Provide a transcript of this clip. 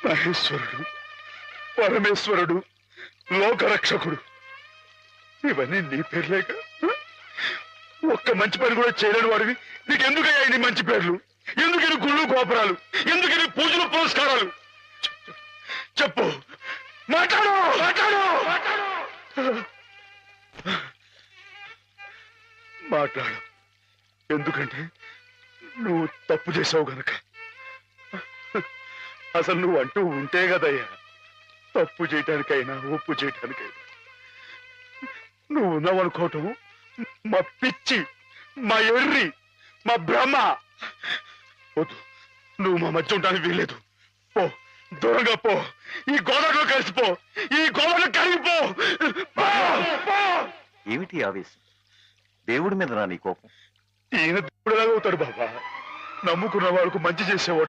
మహేశ్వరుడు, పరమేశ్వరుడు, లోకరక్షకుడు, ఇవన్నీ నీ పేర్లేక? ఒక్క మంచి పని కూడా చేయలేని వాడివి నీకెందుకయ్యా ఇన్ని మంచి పేర్లు? ఎందుకని గుళ్ళు గోపురాలు? ఎందుకని పూజలు పురస్కారాలు? చెప్పు, మాట్లాడు మాట్లాడు మాట్లాడు. ఎందుకంటే నువ్వు తప్పు చేసావు గనక. అసలు నువ్వు అంటూ ఉంటే కదయ్యా తప్పు చేయటానికైనా ఒప్పు చేయటానికైనా. నువ్వు ఉన్నావనుకోవటం మా పిచ్చి, మా ఎర్రి, మా భ్రమ. వద్దు, నువ్వు మా మధ్య ఉండడానికి వీల్లేదు. పో, దూరంగా పో. ఈ గోదావరిలో కలిసిపో, ఈ గోదావరిలో కరిగిపో. ఏమిటి ఆవేశం? దేవుడి మీద నీ కోపం? ఈయన దేవుడులాగా అవుతాడు బాబా. నమ్ముకున్న వాళ్ళకు మంచి చేసేవాడు.